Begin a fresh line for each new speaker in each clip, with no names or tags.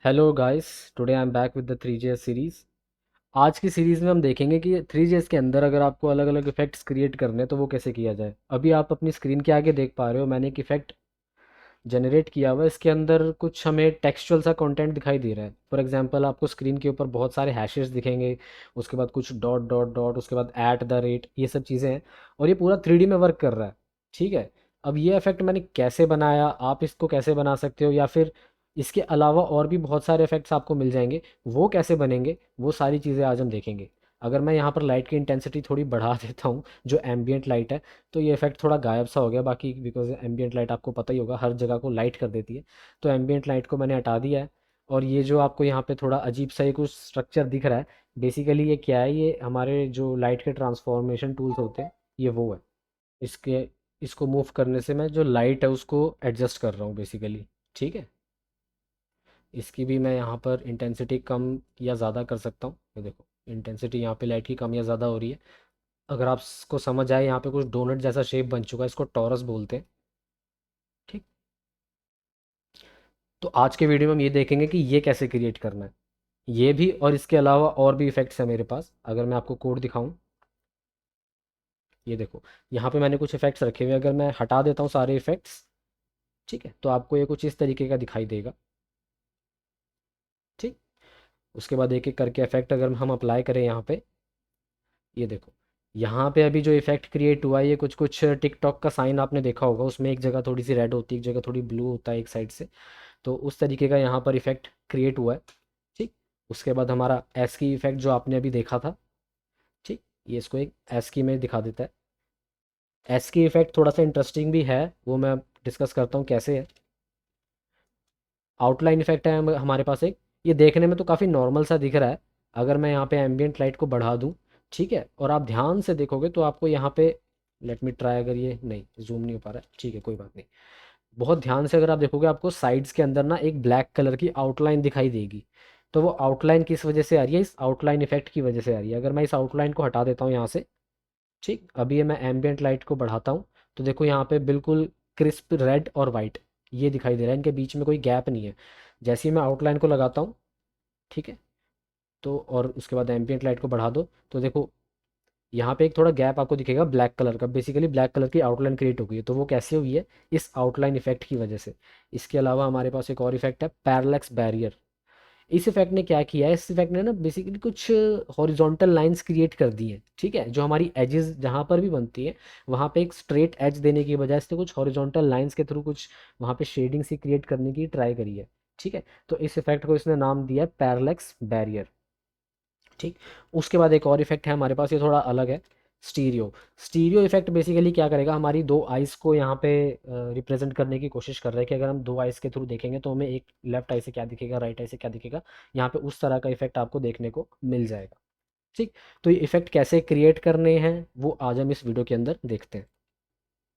Hello guys, today I am back with the 3GS series. आज की series में हम देखेंगे कि 3GS के अंदर अगर आपको अलग अलग इफ़ेक्ट्स क्रिएट करने हैं तो वो कैसे किया जाए। अभी आप अपनी स्क्रीन के आगे देख पा रहे हो, मैंने एक इफ़ेक्ट जनरेट किया हुआ है। इसके अंदर कुछ हमें टेक्सचुअल सा कंटेंट दिखाई दे रहा है। फॉर एग्जांपल आपको स्क्रीन के ऊपर बहुत सारे हैशेस दिखेंगे, उसके बाद कुछ डॉट डॉट डॉट, उसके बाद एट द रेट, ये सब चीज़ें हैं। और ये पूरा 3D में वर्क कर रहा है। ठीक है। अब ये इफेक्ट मैंने कैसे बनाया, आप इसको कैसे बना सकते हो, या फिर इसके अलावा और भी बहुत सारे इफेक्ट्स आपको मिल जाएंगे, वो कैसे बनेंगे, वो सारी चीज़ें आज हम देखेंगे। अगर मैं यहाँ पर लाइट की इंटेंसिटी थोड़ी बढ़ा देता हूँ, जो एम्बियंट लाइट है, तो ये इफेक्ट थोड़ा गायब सा हो गया। बाकी बिकॉज एम्बियंट लाइट आपको पता ही होगा हर जगह को लाइट कर देती है, तो एम्बियंट लाइट को मैंने हटा दिया है। और ये जो आपको यहाँ पे थोड़ा अजीब सा ही कुछ स्ट्रक्चर दिख रहा है, बेसिकली ये क्या है, ये हमारे जो लाइट के ट्रांसफॉर्मेशन टूल्स होते हैं, ये वो है। इसके इसको मूव करने से मैं जो लाइट है उसको एडजस्ट कर रहा हूँ बेसिकली। ठीक है। इसकी भी मैं यहाँ पर इंटेंसिटी कम या ज़्यादा कर सकता हूँ। ये देखो, इंटेंसिटी यहाँ पे लाइट की कम या ज़्यादा हो रही है। अगर आपको समझ आए, यहाँ पे कुछ डोनट जैसा शेप बन चुका है, इसको टॉरस बोलते हैं। ठीक। तो आज के वीडियो में हम ये देखेंगे कि ये कैसे क्रिएट करना है। ये भी और इसके अलावा और भी इफेक्ट्स है मेरे पास। अगर मैं आपको कोड दिखाऊं, ये देखो, यहाँ पे मैंने कुछ इफेक्ट्स रखे हुए हैं। अगर मैं हटा देता हूँ सारे इफेक्ट्स, ठीक है, तो आपको ये कुछ इस तरीके का दिखाई देगा। ठीक। उसके बाद एक एक करके इफेक्ट अगर हम अप्लाई करें यहाँ पे, ये देखो, यहाँ पे अभी जो इफेक्ट क्रिएट हुआ है, ये कुछ कुछ टिकटॉक का साइन आपने देखा होगा, उसमें एक जगह थोड़ी सी रेड होती है, एक जगह थोड़ी ब्लू होता है एक साइड से। तो उस तरीके का यहाँ पर इफेक्ट क्रिएट हुआ है। ठीक। उसके बाद हमारा एस की इफेक्ट जो आपने अभी देखा था, ठीक, ये इसको एक एस की में दिखा देता है। एस की इफेक्ट थोड़ा सा इंटरेस्टिंग भी है, वो मैं डिस्कस करता हूँ कैसे है। आउटलाइन इफेक्ट है हमारे पास एक, ये देखने में तो काफ़ी नॉर्मल सा दिख रहा है। अगर मैं यहाँ पे एम्बियंट लाइट को बढ़ा दूँ, ठीक है, और आप ध्यान से देखोगे तो आपको यहाँ पे, लेट मी ट्राई, अगर ये नहीं जूम नहीं हो पा रहा है, ठीक है, कोई बात नहीं। बहुत ध्यान से अगर आप देखोगे, आपको साइड्स के अंदर ना एक ब्लैक कलर की आउटलाइन दिखाई देगी। तो वो आउटलाइन किस वजह से आ रही है? इस आउटलाइन इफेक्ट की वजह से आ रही है। अगर मैं इस आउटलाइन को हटा देता हूँ यहाँ से, ठीक, अभी ये मैं एम्बियंट लाइट को बढ़ाता हूँ, तो देखो यहाँ पे बिल्कुल क्रिस्प रेड और वाइट ये दिखाई दे रहा है, इनके बीच में कोई गैप नहीं है। जैसे ही मैं आउटलाइन को लगाता हूँ, ठीक है, तो और उसके बाद एम्बियंट लाइट को बढ़ा दो, तो देखो यहाँ पे एक थोड़ा गैप आपको दिखेगा ब्लैक कलर का। बेसिकली ब्लैक कलर की आउटलाइन क्रिएट हो गई है, तो वो कैसे हुई है? इस आउटलाइन इफेक्ट की वजह से। इसके अलावा हमारे पास एक और इफेक्ट है, पैरेलैक्स बैरियर। इस इफेक्ट ने क्या किया है? इस इफेक्ट ने ना बेसिकली कुछ हॉरिजॉन्टल लाइंस क्रिएट कर दी हैं। ठीक है, जो हमारी एजेस जहाँ पर भी बनती है, वहाँ पे एक स्ट्रेट एज देने की बजाय इसने कुछ हॉरिजॉन्टल लाइंस के थ्रू कुछ वहाँ पे शेडिंग सी क्रिएट करने की ट्राई करी है। ठीक है, तो इस इफेक्ट को इसने नाम दिया है पैरेलैक्स बैरियर। ठीक। उसके बाद एक और इफेक्ट है हमारे पास, ये थोड़ा अलग है, स्टीरियो। स्टीरियो इफेक्ट बेसिकली क्या करेगा, हमारी दो आइज़ को यहाँ पे रिप्रेजेंट करने की कोशिश कर रहा है कि अगर हम दो आइज़ के थ्रू देखेंगे तो हमें एक लेफ्ट आई से क्या दिखेगा, राइट आई से क्या दिखेगा। यहाँ पे उस तरह का इफेक्ट आपको देखने को मिल जाएगा। ठीक। तो ये इफेक्ट कैसे क्रिएट करने हैं वो आज हम इस वीडियो के अंदर देखते हैं।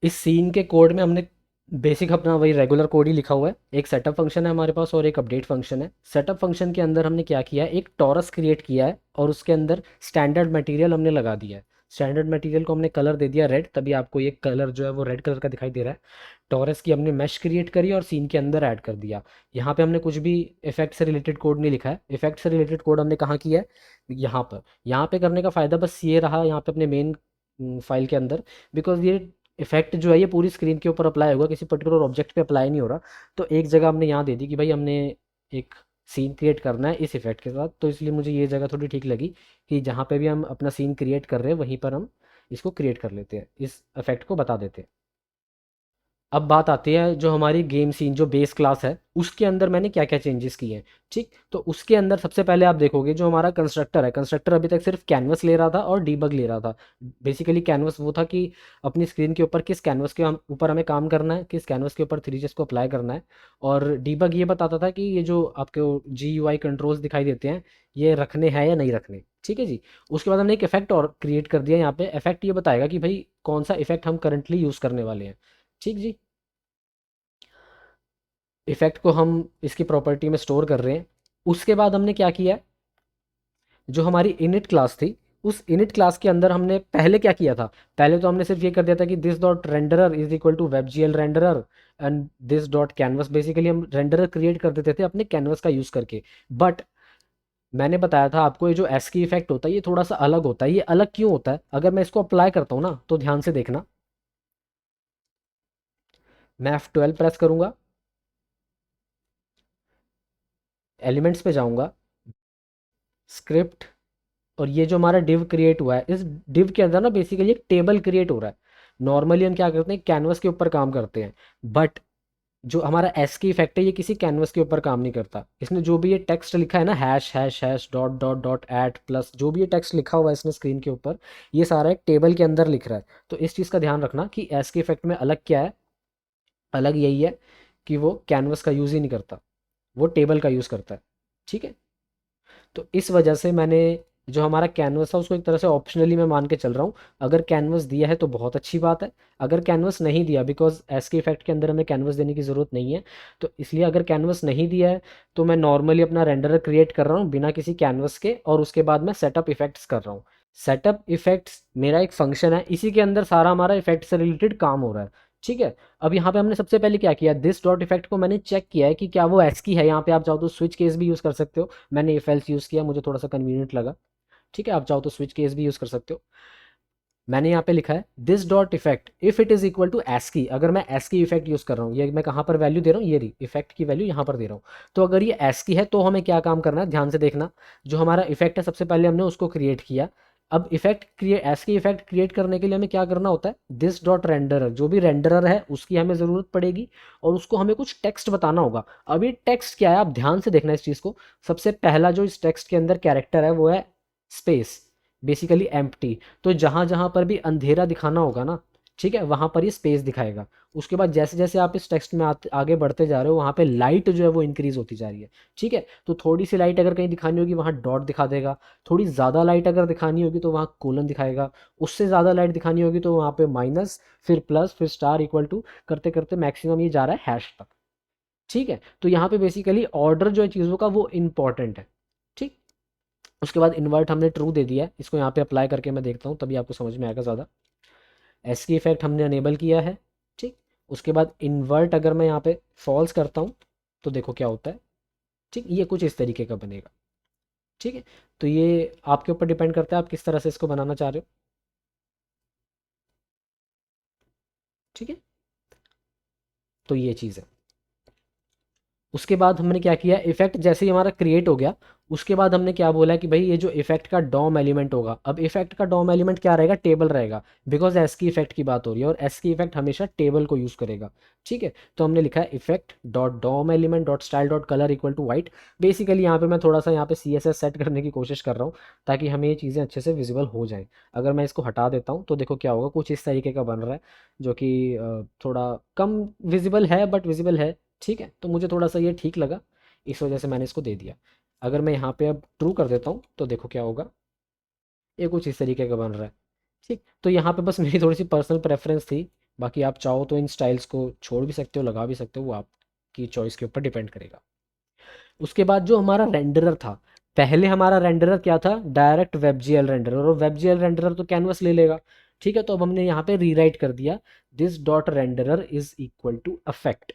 इस सीन के कोड में हमने बेसिक अपना वही रेगुलर कोड ही लिखा हुआ है। एक सेटअप फंक्शन है हमारे पास और एक अपडेट फंक्शन है। सेटअप फंक्शन के अंदर हमने क्या किया है, एक टॉरस क्रिएट किया है और उसके अंदर स्टैंडर्ड मटेरियल हमने लगा दिया है। स्टैंडर्ड मटेरियल को हमने कलर दे दिया रेड, तभी आपको ये कलर जो है वो रेड कलर का दिखाई दे रहा है। टॉरस की हमने मैश क्रिएट करी और सीन के अंदर ऐड कर दिया। यहाँ पे हमने कुछ भी इफेक्ट से रिलेटेड कोड नहीं लिखा है। इफेक्ट से रिलेटेड कोड हमने कहाँ किया है? यहाँ पे करने का फ़ायदा बस ये रहा, यहाँ पे अपने मेन फाइल के अंदर, बिकॉज ये इफेक्ट जो है ये पूरी स्क्रीन के ऊपर अप्लाई होगा, किसी पर्टिकुलर ऑब्जेक्ट पे अप्लाई नहीं हो रहा। तो एक जगह हमने यहाँ दे दी कि भाई हमने एक सीन क्रिएट करना है इस इफेक्ट के साथ, तो इसलिए मुझे ये जगह थोड़ी ठीक लगी कि जहाँ पे भी हम अपना सीन क्रिएट कर रहे हैं वहीं पर हम इसको क्रिएट कर लेते हैं, इस इफेक्ट को बता देते हैं। अब बात आती है जो हमारी गेम सीन जो बेस क्लास है, उसके अंदर मैंने क्या क्या चेंजेस किए हैं। ठीक, तो उसके अंदर सबसे पहले आप देखोगे जो हमारा कंस्ट्रक्टर है, कंस्ट्रक्टर अभी तक सिर्फ कैनवस ले रहा था और डीबग ले रहा था। बेसिकली कैनवस वो था कि अपनी स्क्रीन के ऊपर किस कैनवस के ऊपर हमें काम करना है, किस कैनवस के ऊपर 3GS को अप्लाई करना है। और डीबग ये बताता था कि ये जो आपके GUI कंट्रोल्स दिखाई देते हैं, ये रखने हैं या नहीं रखने। ठीक है जी। उसके बाद हमने एक इफेक्ट और क्रिएट कर दिया। यहाँ पे इफेक्ट ये बताएगा कि भाई कौन सा इफेक्ट हम करंटली यूज़ करने वाले हैं। ठीक जी। इफेक्ट को हम इसकी प्रॉपर्टी में स्टोर कर रहे हैं। उसके बाद हमने क्या किया है, जो हमारी इनिट क्लास थी उस इनिट क्लास के अंदर हमने पहले क्या किया था, पहले तो हमने सिर्फ ये कर दिया था कि this dot renderer is equal to WebGL renderer and this dot canvas. Basically हम रेंडरर क्रिएट कर देते थे अपने कैनवस का यूज़ करके। बट मैंने बताया था आपको, ये जो एस की इफेक्ट होता है ये थोड़ा सा अलग होता है। ये अलग क्यों होता है, अगर मैं इसको अप्लाई करता हूँ ना तो ध्यान से देखना। मैं F12 प्रेस करूंगा, एलिमेंट्स पे जाऊंगा, स्क्रिप्ट, और ये जो हमारा डिव क्रिएट हुआ है, इस डिव के अंदर ना बेसिकली एक टेबल क्रिएट हो रहा है। नॉर्मली हम क्या करते हैं, कैनवस के ऊपर काम करते हैं, बट जो हमारा एस की इफेक्ट है ये किसी कैनवस के ऊपर काम नहीं करता। इसने जो भी ये टेक्स्ट लिखा है ना, hash hash hash dot dot dot at plus, जो भी ये टेक्स्ट लिखा हुआ है इसने स्क्रीन के ऊपर, ये सारा एक टेबल के अंदर लिख रहा है। तो इस चीज़ का ध्यान रखना कि एस के इफेक्ट में अलग क्या है, अलग यही है कि वो कैनवस का यूज़ ही नहीं करता, वो टेबल का यूज़ करता है। ठीक है, तो इस वजह से मैंने जो हमारा कैनवस था उसको एक तरह से ऑप्शनली मैं मान के चल रहा हूँ। अगर कैनवस दिया है तो बहुत अच्छी बात है, अगर कैनवस नहीं दिया, बिकॉज एस के इफेक्ट के अंदर हमें कैनवस देने की ज़रूरत नहीं है, तो इसलिए अगर कैनवस नहीं दिया है तो मैं नॉर्मली अपना रेंडर क्रिएट कर रहा हूँ बिना किसी कैनवस के, और उसके बाद मैं सेटअप इफेक्ट्स कर रहा हूँ। सेटअप इफेक्ट्स मेरा एक फंक्शन है, इसी के अंदर सारा हमारा इफेक्ट से रिलेटेड काम हो रहा है। ठीक है, अब यहाँ पे हमने सबसे पहले क्या किया, दिस डॉट इफेक्ट को मैंने चेक किया है कि क्या वो एस की है। यहाँ पे आप चाहो तो स्विच केस भी यूज़ कर सकते हो, मैंने इफ एल्स यूज़ किया, मुझे थोड़ा सा कन्वीनियंट लगा। ठीक है, आप चाहो तो स्विच केस भी यूज़ कर सकते हो। मैंने यहाँ पे लिखा है this dot effect if it is equal to s की। अगर मैं एस की इफेक्ट यूज़ कर रहा हूँ, ये मैं कहाँ पर वैल्यू दे रहा हूँ, ये रही इफेक्ट की वैल्यू यहाँ पर दे रहा हूँ। तो अगर ये एस की है तो हमें क्या काम करना है, ध्यान से देखना। जो हमारा इफेक्ट है सबसे पहले हमने उसको क्रिएट किया। अब इफेक्ट क्रिएट, एस की इफेक्ट क्रिएट करने के लिए हमें क्या करना होता है, दिस डॉट रेंडरर, जो भी रेंडरर है उसकी हमें ज़रूरत पड़ेगी, और उसको हमें कुछ टेक्स्ट बताना होगा। अब ये टेक्स्ट क्या है, आप ध्यान से देखना इस चीज़ को। सबसे पहला जो इस टेक्स्ट के अंदर कैरेक्टर है वो है स्पेस, बेसिकली एम्प्टी। तो जहाँ जहाँ पर भी अंधेरा दिखाना होगा ना, ठीक है, वहाँ पर ये स्पेस दिखाएगा। उसके बाद जैसे जैसे आप इस टेक्स्ट में आगे बढ़ते जा रहे हो, वहाँ पे लाइट जो है वो इंक्रीज होती जा रही है। ठीक है, तो थोड़ी सी लाइट अगर कहीं दिखानी होगी वहाँ डॉट दिखा देगा, थोड़ी ज़्यादा लाइट अगर दिखानी होगी तो वहाँ कोलन दिखाएगा, उससे ज़्यादा लाइट दिखानी होगी तो वहाँ पे माइनस, फिर प्लस, फिर स्टार, इक्वल टू, करते करते मैक्सिमम ये जा रहा है हैश तक। ठीक है, तो यहाँ पे बेसिकली ऑर्डर जो है चीज़ों का वो इंपॉर्टेंट है। ठीक, उसके बाद इन्वर्ट हमने ट्रू दे दिया है, इसको यहाँ पे अप्लाई करके मैं देखता हूँ तभी आपको समझ में आएगा ज़्यादा। एस की इफेक्ट हमने अनेबल किया है। ठीक, उसके बाद इन्वर्ट अगर मैं यहाँ पे फॉल्स करता हूँ तो देखो क्या होता है। ठीक, ये कुछ इस तरीके का बनेगा। ठीक है, तो ये आपके ऊपर डिपेंड करता है आप किस तरह से इसको बनाना चाह रहे हो। ठीक है, तो ये चीज़ है। उसके बाद हमने क्या किया, इफेक्ट जैसे ही हमारा क्रिएट हो गया, उसके बाद हमने क्या बोला कि भाई ये जो इफेक्ट का डॉम एलिमेंट होगा, अब इफेक्ट का डॉम एलिमेंट क्या रहेगा, टेबल रहेगा, बिकॉज एस की इफेक्ट की बात हो रही है और एस की इफेक्ट हमेशा टेबल को यूज़ करेगा। ठीक है, तो हमने लिखा है effect dot DOM element dot style dot colour equal to white. Basically यहाँ पे मैं थोड़ा सा यहाँ पे सी एस एस सेट करने की कोशिश कर रहा हूँ ताकि हमें ये चीज़ें अच्छे से विजिबल हो जाएं। अगर मैं इसको हटा देता हूँ तो देखो क्या होगा, कुछ इस तरीके का बन रहा है, जो कि थोड़ा कम विजिबल है बट विजिबल है। ठीक है, तो मुझे थोड़ा सा ये ठीक लगा, इस वजह से मैंने इसको दे दिया। अगर मैं यहाँ पे अब ट्रू कर देता हूँ तो देखो क्या होगा, ये कुछ इस तरीके का बन रहा है। ठीक, तो यहाँ पे बस मेरी थोड़ी सी पर्सनल प्रेफरेंस थी, बाकी आप चाहो तो इन स्टाइल्स को छोड़ भी सकते हो, लगा भी सकते हो, वो आपकी चॉइस के ऊपर डिपेंड करेगा। उसके बाद जो हमारा रेंडरर था, पहले हमारा रेंडरर क्या था, डायरेक्ट वेबजीएल रेंडरर, और वेबजीएल रेंडरर तो कैनवस ले लेगा। ठीक है, तो अब हमने यहाँ पे रीराइट कर दिया, this dot renderer is equal to effect.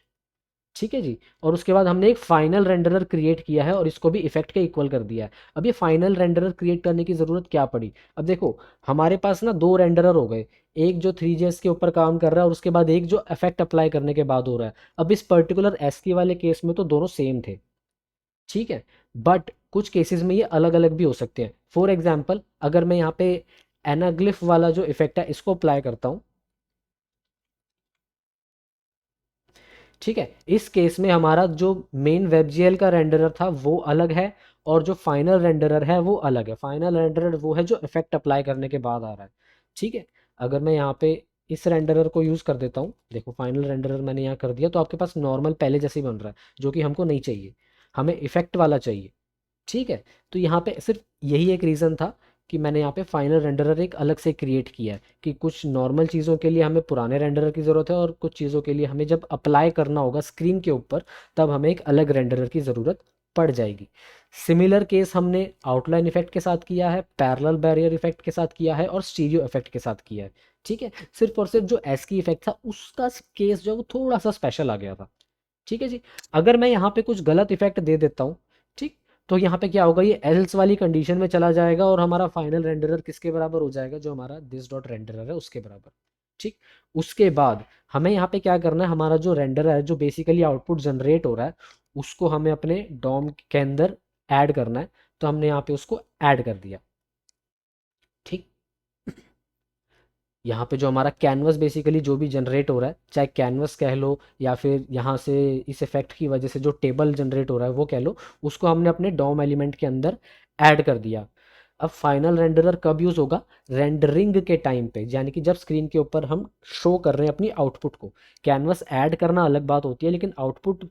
ठीक है जी, और उसके बाद हमने एक फाइनल रेंडरर क्रिएट किया है और इसको भी इफेक्ट के इक्वल कर दिया है। अब ये फाइनल रेंडरर क्रिएट करने की ज़रूरत क्या पड़ी, अब देखो हमारे पास ना दो रेंडरर हो गए, एक जो 3JS के ऊपर काम कर रहा है और उसके बाद एक जो इफेक्ट अप्लाई करने के बाद हो रहा है। अब इस पर्टिकुलर एसकी वाले केस में तो दोनों सेम थे। ठीक है, बट कुछ केसेस में ये अलग अलग भी हो सकते हैं। फॉर एग्जाम्पल अगर मैं यहाँ पे एनाग्लिफ वाला जो इफेक्ट है इसको अप्लाई करता हूँ, ठीक है, इस केस में हमारा जो मेन WebGL का रेंडरर था वो अलग है, और जो फाइनल रेंडरर है वो अलग है। फाइनल रेंडरर वो है जो इफेक्ट अप्लाई करने के बाद आ रहा है। ठीक है, अगर मैं यहाँ पे इस रेंडरर को यूज़ कर देता हूँ, देखो फाइनल रेंडरर मैंने यहाँ कर दिया, तो आपके पास नॉर्मल पहले जैसे ही बन रहा है, जो कि हमको नहीं चाहिए, हमें इफेक्ट वाला चाहिए। ठीक है, तो यहाँ पे सिर्फ यही एक रीज़न था कि मैंने यहाँ पे फाइनल रेंडरर एक अलग से क्रिएट किया है, कि कुछ नॉर्मल चीज़ों के लिए हमें पुराने रेंडरर की ज़रूरत है और कुछ चीज़ों के लिए हमें जब अप्लाई करना होगा स्क्रीन के ऊपर तब हमें एक अलग रेंडरर की ज़रूरत पड़ जाएगी। सिमिलर केस हमने आउटलाइन इफेक्ट के साथ किया है, पैरेलल बैरियर इफेक्ट के साथ किया है और स्टीरियो इफेक्ट के साथ किया है। ठीक है, सिर्फ और सिर्फ जो एस्की इफेक्ट था उसका केस जो है वो थोड़ा सा स्पेशल आ गया था। ठीक है जी। अगर मैं यहाँ पे कुछ गलत इफेक्ट दे देता हूँ, ठीक, तो यहाँ पे क्या होगा, ये एल्स वाली कंडीशन में चला जाएगा और हमारा फाइनल रेंडरर किसके बराबर हो जाएगा, जो हमारा दिस डॉट रेंडरर है उसके बराबर। ठीक। उसके बाद हमें यहाँ पे क्या करना है, हमारा जो रेंडर है जो बेसिकली आउटपुट जनरेट हो रहा है उसको हमें अपने डॉम के अंदर ऐड करना है। तो हमने यहाँ पे उसको ऐड कर दिया। ठीक। यहाँ पे जो हमारा कैनवस बेसिकली जो भी जनरेट हो रहा है, चाहे कैनवस कह लो या फिर यहाँ से इस इफेक्ट की वजह से जो टेबल जनरेट हो रहा है वो कह लो, उसको हमने अपने डॉम एलिमेंट के अंदर ऐड कर दिया। अब फाइनल रेंडरर कब यूज़ होगा, रेंडरिंग के टाइम पे, यानी कि जब स्क्रीन के ऊपर हम शो कर रहे हैं अपनी आउटपुट को। कैनवस ऐड करना अलग बात होती है, लेकिन आउटपुट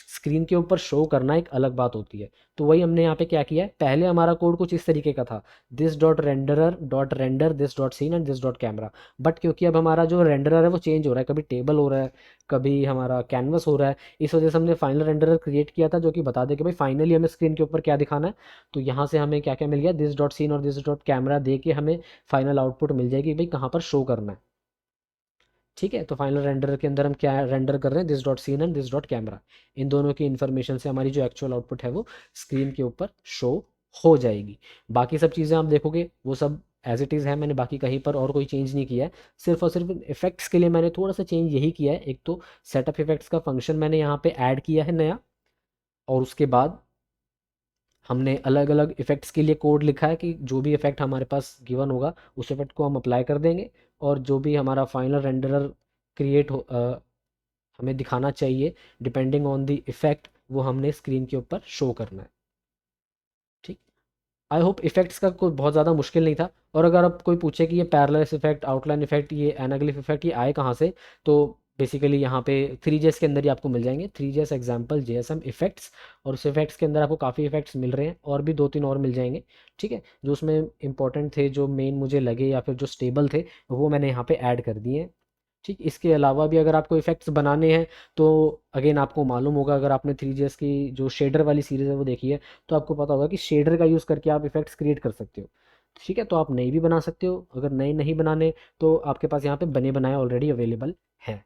स्क्रीन के ऊपर शो करना एक अलग बात होती है। तो वही हमने यहाँ पे क्या किया है, पहले हमारा कोड कुछ इस तरीके का था, this dot renderer dot render this dot scene and this dot camera. But क्योंकि अब हमारा जो रेंडरर है वो चेंज हो रहा है, कभी टेबल हो रहा है, कभी हमारा कैनवस हो रहा है, इस वजह से हमने फाइनल रेंडरर क्रिएट किया था जो कि बता दे कि भाई फाइनली हमें स्क्रीन के ऊपर क्या दिखाना है। तो यहाँ से हमें क्या क्या मिल गया, दिस डॉट सीन और दिस डॉट कैमरा दे के हमें फाइनल आउटपुट मिल जाएगी भाई कहाँ पर शो करना है। ठीक है, तो फाइनल रेंडर के अंदर हम क्या रेंडर कर रहे हैं, this dot scene and this dot camera. इन दोनों की इन्फॉर्मेशन से हमारी जो एक्चुअल आउटपुट है वो स्क्रीन के ऊपर शो हो जाएगी। बाकी सब चीज़ें आप देखोगे वो सब एज इट इज़ है, मैंने बाकी कहीं पर और कोई चेंज नहीं किया है। सिर्फ और सिर्फ इफेक्ट्स के लिए मैंने थोड़ा सा चेंज यही किया है, एक तो सेटअप इफेक्ट्स का फंक्शन मैंने यहाँ पे ऐड किया है नया, और उसके बाद हमने अलग अलग इफ़ेक्ट्स के लिए कोड लिखा है कि जो भी इफ़ेक्ट हमारे पास गिवन होगा उस इफ़ेक्ट को हम अप्लाई कर देंगे, और जो भी हमारा फाइनल रेंडरर क्रिएट हो हमें दिखाना चाहिए डिपेंडिंग ऑन द इफ़ेक्ट, वो हमने स्क्रीन के ऊपर शो करना है। ठीक। आई होप इफ़ेक्ट्स का कोई बहुत ज़्यादा मुश्किल नहीं था। और अगर अब कोई पूछे कि ये पैरेलल इफेक्ट, आउटलाइन इफेक्ट, ये एनाग्लिफ इफेक्ट ये आए कहाँ से, तो बेसिकली यहाँ पे 3JS के अंदर ही आपको मिल जाएंगे, 3JS एग्जाम्पल JSM इफेक्ट्स। और उस इफेक्ट्स के अंदर आपको काफ़ी इफेक्ट्स मिल रहे हैं, और भी दो तीन और मिल जाएंगे। ठीक है, जो उसमें इंपॉर्टेंट थे, जो मेन मुझे लगे या फिर जो स्टेबल थे, वो मैंने यहाँ पे ऐड कर दिए हैं। ठीक। इसके अलावा भी अगर आपको इफ़ेक्ट्स बनाने हैं तो अगेन आपको मालूम होगा, अगर आपने 3JS की जो शेडर वाली सीरीज़ है वो देखी है, तो आपको पता होगा कि शेडर का यूज़ करके आप इफ़ेक्ट्स क्रिएट कर सकते हो। ठीक है, तो आप नई भी बना सकते हो, अगर नए नहीं बनाने तो आपके पास यहाँ पे बने बनाए ऑलरेडी अवेलेबल हैं।